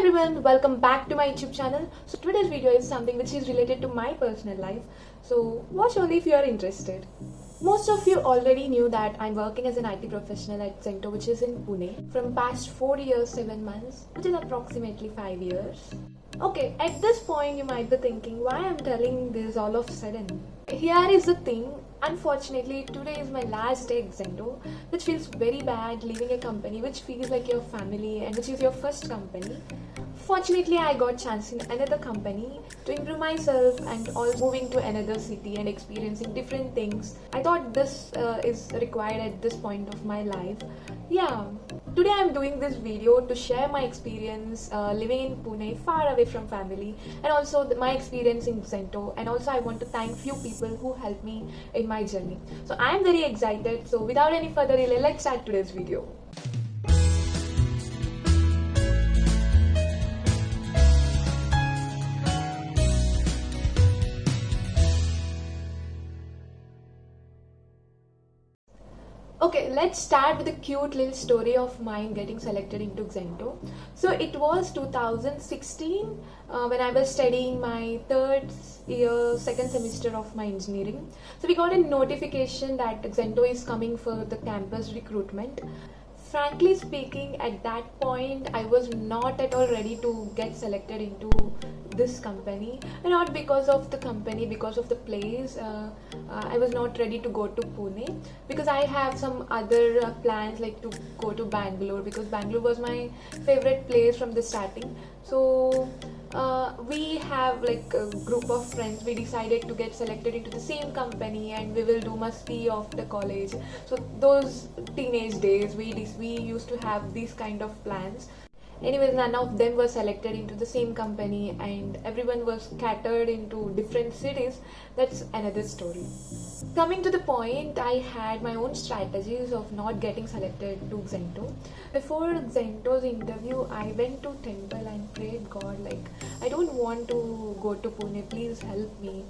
everyone, welcome back to my YouTube channel. So today's video is something which is related to my personal life. So watch only if you are interested. Most of you already knew that I'm working as an IT professional at Zento, which is in Pune, from past 4 years, 7 months, which is approximately 5 years. Okay, at this point you might be thinking why I'm telling this all of a sudden. Here is the thing, unfortunately today is my last day at Zento, which feels very bad leaving a company which feels like your family and which is your first company. Fortunately, I got chance in another company to improve myself and also moving to another city and experiencing different things. I thought this is required at this point of my life. Yeah, today I'm doing this video to share my experience living in Pune, far away from family, and also my experience in Zento. And also I want to thank few people who helped me in my journey. So I'm very excited. So without any further delay, let's start today's video. Okay, let's start with a cute little story of mine getting selected into Zento. So it was 2016 when I was studying my third year, second semester of my engineering. So we got a notification that Zento is coming for the campus recruitment. Frankly speaking, at that point, I was not at all ready to get selected into this company, and not because of the company, because of the place. I was not ready to go to Pune because I have some other plans, like to go to Bangalore, because Bangalore was my favorite place from the starting. So we have like a group of friends. We decided to get selected into the same company and we will do masti of the college. So those teenage days, we used to have these kind of plans. Anyways, none of them were selected into the same company and everyone was scattered into different cities. That's another story. Coming to the point, I had my own strategies of not getting selected to Zento. Before Zento's interview, I went to temple and prayed God, like, I don't want to go to Pune, please help me.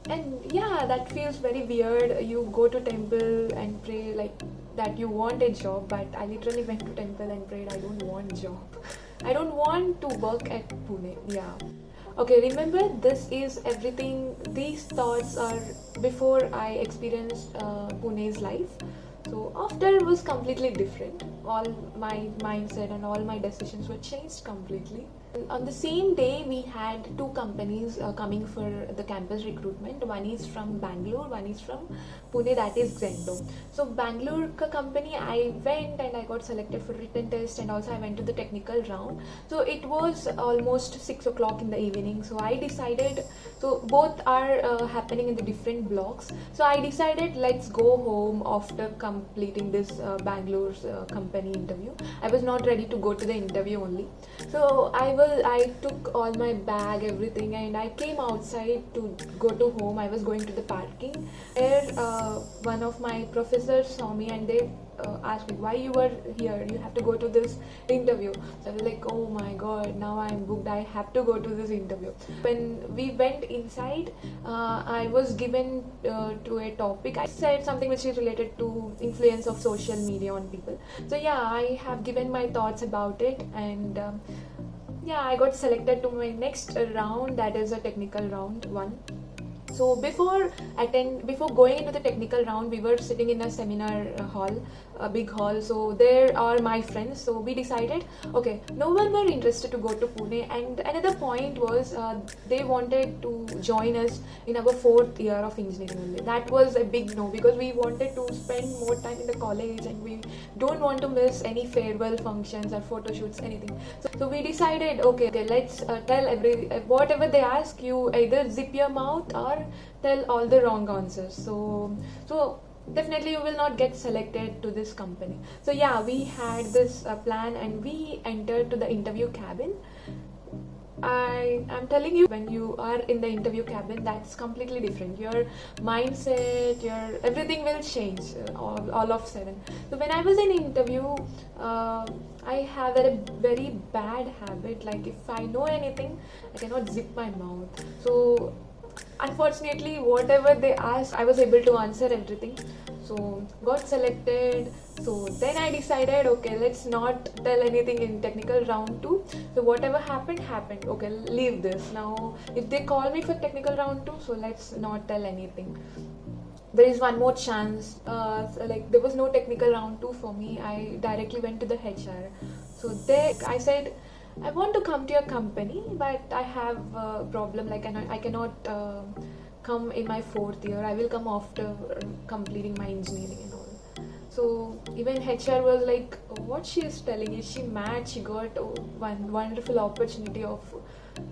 And yeah, that feels very weird. You go to temple and pray like that you want a job, but I literally went to temple and prayed I don't want job. I don't want to work at Pune. Yeah. Okay, remember, this is everything. These thoughts are before I experienced Pune's life. So after it was completely different. All my mindset and all my decisions were changed completely. On the same day, we had two companies coming for the campus recruitment. One is from Bangalore, one is from Pune, that is Zento. So Bangalore company, I went and I got selected for written test, and also I went to the technical round. So it was almost 6 o'clock in the evening. So I decided, so both are happening in the different blocks. So I decided let's go home after completing this Bangalore's company interview. I was not ready to go to the interview only. So I took all my bag, everything, and I came outside to go to home. I was going to the parking. There, one of my professors saw me and they asked me why you were here. You have to go to this interview. So I was like, oh my god, now I'm booked. I have to go to this interview. When we went inside, I was given to a topic. I said something which is related to influence of social media on people. So yeah, I have given my thoughts about it, and yeah, I got selected to my next round, that is a technical round 1. So before going into the technical round, we were sitting in a seminar hall, a big hall. So there are my friends. So we decided, okay, no one were interested to go to Pune. And another point was they wanted to join us in our 4th year of engineering only. That was a big no, because we wanted to spend more time in the college and we don't want to miss any farewell functions or photo shoots, anything. So we decided, okay, let's tell whatever they ask you, either zip your mouth or tell all the wrong answers. So definitely you will not get selected to this company. So yeah, we had this plan and we entered to the interview cabin. I'm telling you, when you are in the interview cabin, that's completely different. Your mindset, your everything will change all of a sudden. So when I was in interview, I have a very bad habit. Like if I know anything, I cannot zip my mouth. So unfortunately, whatever they asked, I was able to answer everything. So got selected. So then I decided, okay, let's not tell anything in technical round 2. So whatever happened, happened. Okay, leave this. Now, if they call me for technical round 2, so let's not tell anything. There is one more chance. Like there was no technical round 2 for me. I directly went to the HR. So there, I said, I want to come to your company, but I have a problem. Like I cannot come in my 4th year. I will come after completing my engineering and all. So even HR was like, what she is telling, is she mad? She got one wonderful opportunity of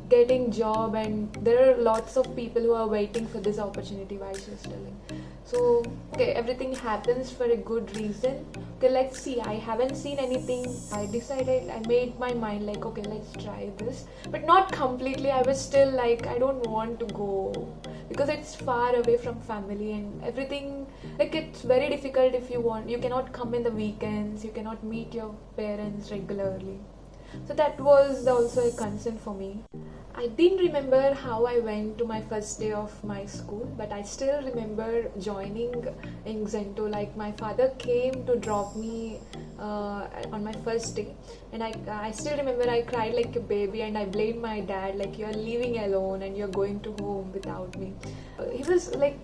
getting job, and there are lots of people who are waiting for this opportunity. Why she is telling? So okay, everything happens for a good reason. Okay, let's see. I haven't seen anything. I decided, I made my mind like, okay, let's try this, but not completely. I was still like, I don't want to go because it's far away from family and everything. Like it's very difficult if you cannot come in the weekends, you cannot meet your parents regularly. So that was also a concern for me. I didn't remember how I went to my first day of my school, but I still remember joining in Xento. Like my father came to drop me on my first day, and I still remember I cried like a baby, and I blamed my dad, like, you're leaving alone and you're going to home without me. He was like,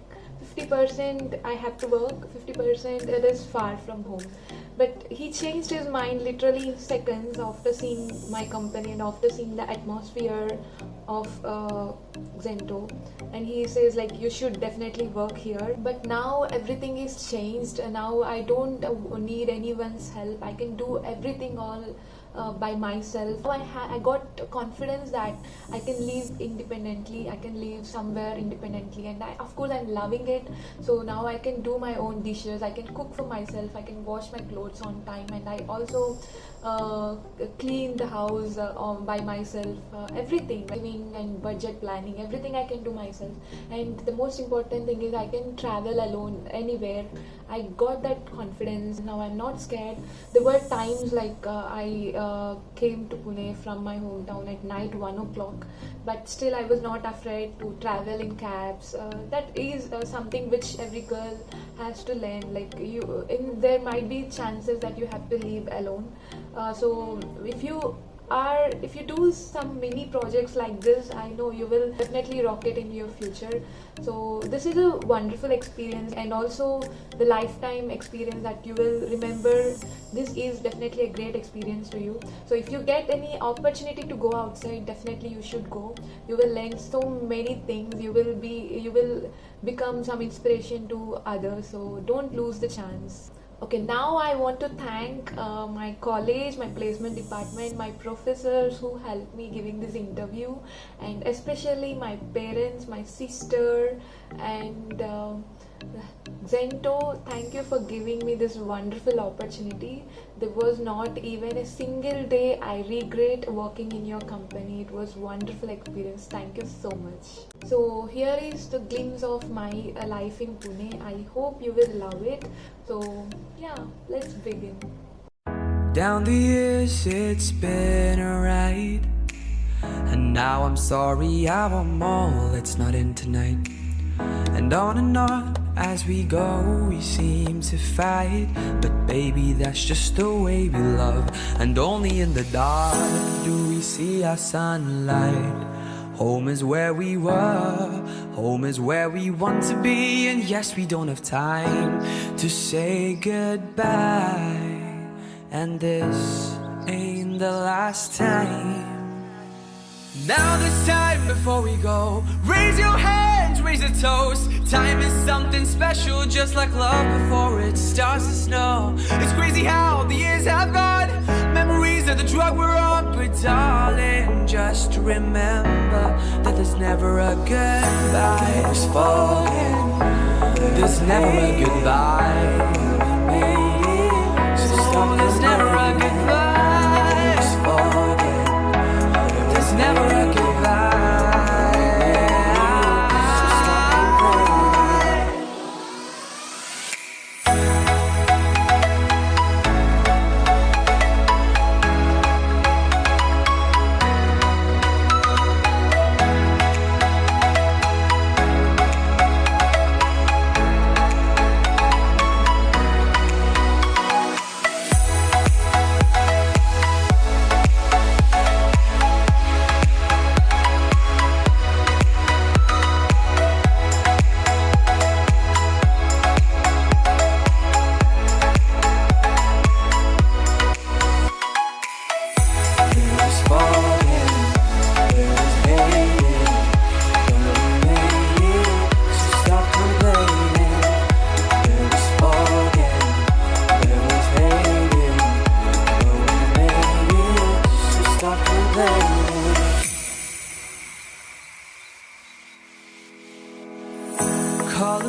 50% I have to work, 50% it is far from home. But he changed his mind literally in seconds after seeing my company and after seeing the atmosphere of Xento. And he says like, you should definitely work here. But now everything is changed, and now I don't need anyone's help. I can do everything all by myself. I got confidence that I can live independently, I can live somewhere independently, and of course I'm loving it. So now I can do my own dishes, I can cook for myself, I can wash my clothes on time, and I also clean the house by myself. Everything, living and budget planning, everything I can do myself. And the most important thing is I can travel alone anywhere. I got that confidence. Now I'm not scared. There were times like I came to Pune from my hometown at night 1 o'clock, but still I was not afraid to travel in cabs. That is something which every girl has to learn. Like there might be chances that you have to leave alone. So if you do some mini projects like this, I know you will definitely rock it in your future. So this is a wonderful experience, and also the lifetime experience that you will remember. This is definitely a great experience to you. So if you get any opportunity to go outside, definitely you should go. You will learn so many things. You will become some inspiration to others. So don't lose the chance. Okay, now I want to thank my college, my placement department, my professors who helped me giving this interview, and especially my parents, my sister, and Xento. Thank you for giving me this wonderful opportunity. There was not even a single day I regret working in your company. It was wonderful experience. Thank you so much. So here is the glimpse of my life in Pune. I hope you will love it. So yeah, let's begin. Down the years it's been a ride, and now I'm sorry I'm all that's not in tonight. And on as we go we seem to fight, but baby that's just the way we love. And only in the dark do we see our sunlight. Home is where we were, home is where we want to be. And yes, we don't have time to say goodbye, and this ain't the last time. Now this time before we go, raise your hands, raise a toast. Time is something special, just like love before it starts to snow. It's crazy how the years have gone, memories of the drug we're on. But darling, just remember that there's never a goodbye. Just forget, there's never a goodbye. So there's never a goodbye. Just forget, there's never a goodbye.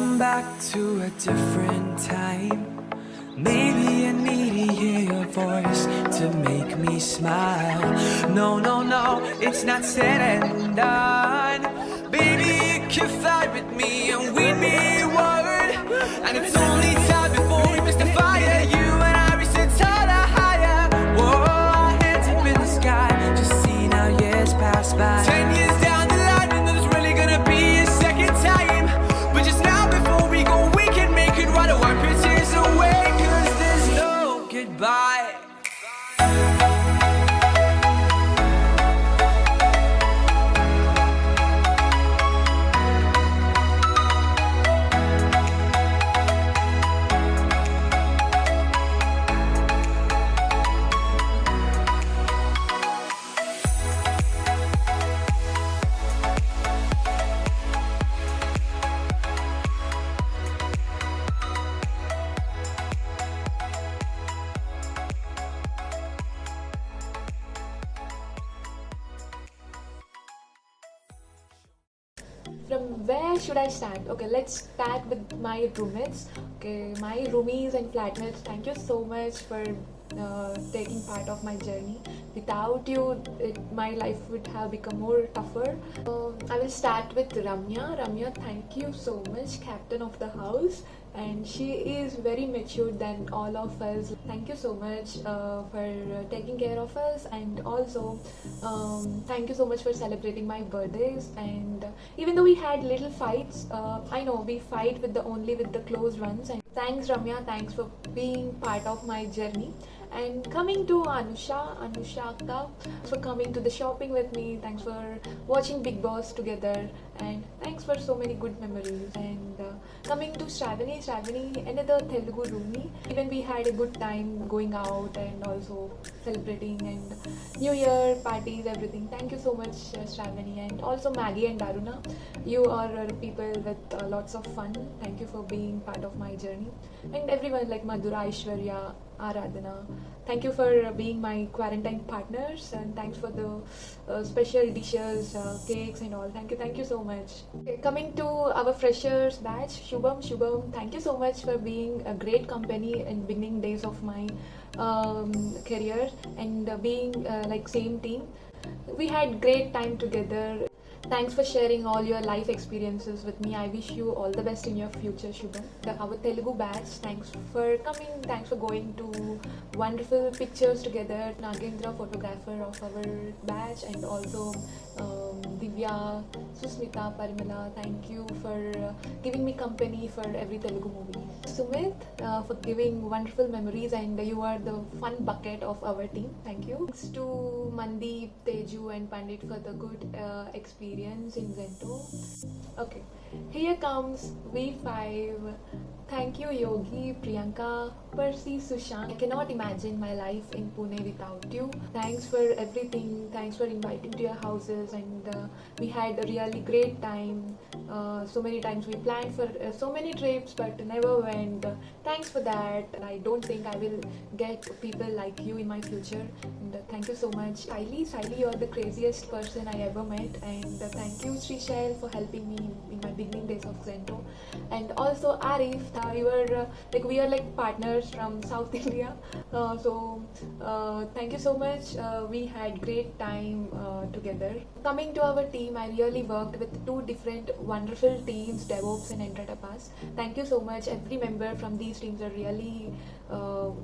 come back to a different time. Maybe I need to hear your voice to make me smile. No, no, no, it's not said and done. Baby, you can fly with me and we'd be one. And it's only time before we miss the fire. You and I reach the taller, higher. Whoa, our hands up in the sky. Just see now years pass by. 10 years down the line and there's really gonna be a second time. But just now before we go, we can make it right. Wipe your tears away, 'cause there's no goodbye. From where should I start? Okay, let's start with my roommates. Okay, my roomies and flatmates, thank you so much for taking part of my journey. Without you, my life would have become more tougher. I will start with Ramya. Ramya, thank you so much, captain of the house, and she is very mature than all of us. Thank you so much for taking care of us, and also thank you so much for celebrating my birthdays. And even though we had little fights, I know we fight only with the close ones. And thanks Ramya, thanks for being part of my journey. And coming to Anusha Akka, thanks for coming to the shopping with me. Thanks for watching Big Boss together, and thanks for so many good memories. And coming to Shravani, another Telugu roomie. Even we had a good time going out and also celebrating and New Year parties, everything. Thank you so much, Shravani. And also Maggie and Daruna, you are people with lots of fun. Thank you for being part of my journey. And everyone like Madhura, Aishwarya, Aradhana, thank you for being my quarantine partners, and thanks for the special dishes, cakes and all. Thank you so much. Okay, coming to our freshers batch, Shubham, thank you so much for being a great company in beginning days of my career, and being like same team. We had great time together. Thanks for sharing all your life experiences with me. I wish you all the best in your future, Shubham. Our Telugu batch, thanks for coming. Thanks for going to wonderful pictures together. Nagendra, photographer of our batch, and also Divya, Susmita, Parimala, thank you for giving me company for every Telugu movie. Sumit, for giving wonderful memories, and you are the fun bucket of our team. Thank you. Thanks to Mandeep, Teju and Pandit for the good experience in Zento. Okay, here comes V5. Thank you Yogi, Priyanka, Percy, Sushant. I cannot imagine my life in Pune without you. Thanks for everything. Thanks for inviting to your houses, and we had a really great time. So many times we planned for so many trips but never went. Thanks for that. And I don't think I will get people like you in my future. And thank you so much. Saili, you are the craziest person I ever met. And thank you Srishal for helping me in my beginning days of Zento. And also Arif, you are we are like partners from South India. So thank you so much. We had great time together. Coming to our team, I really worked with two different wonderful teams, DevOps and Entratapas. Thank you so much. Every member from these teams are really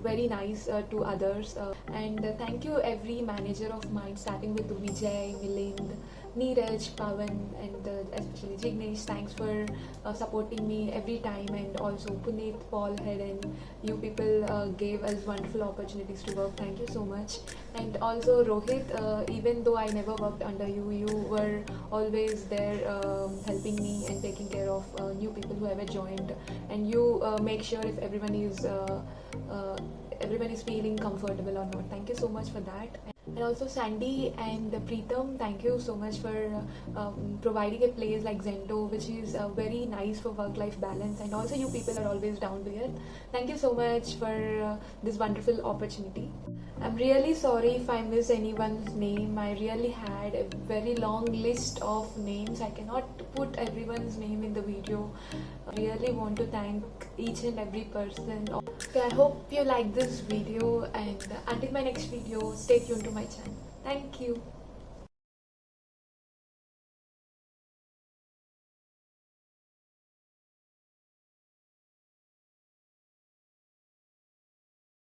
very nice to others. And thank you every manager of mine, starting with Vijay, Milind, Neeraj, Pawan, and especially Jignesh. Thanks for supporting me every time, and also Puneet, Paul, Helen. You people gave us wonderful opportunities to work. Thank you so much. And also Rohit, even though I never worked under you, you were always there helping me and taking care of new people who ever joined. And you make sure if everyone is feeling comfortable or not. Thank you so much for that. And also Sandy and Preetham, thank you so much for providing a place like Zendo, which is very nice for work-life balance. And also you people are always down to earth. Thank you so much for this wonderful opportunity. I'm really sorry if I miss anyone's name. I really had a very long list of names. I cannot put everyone's name in the video. I really want to thank each and every person. Okay, I hope you like this video, and until my next video, stay tuned to my channel. Thank you.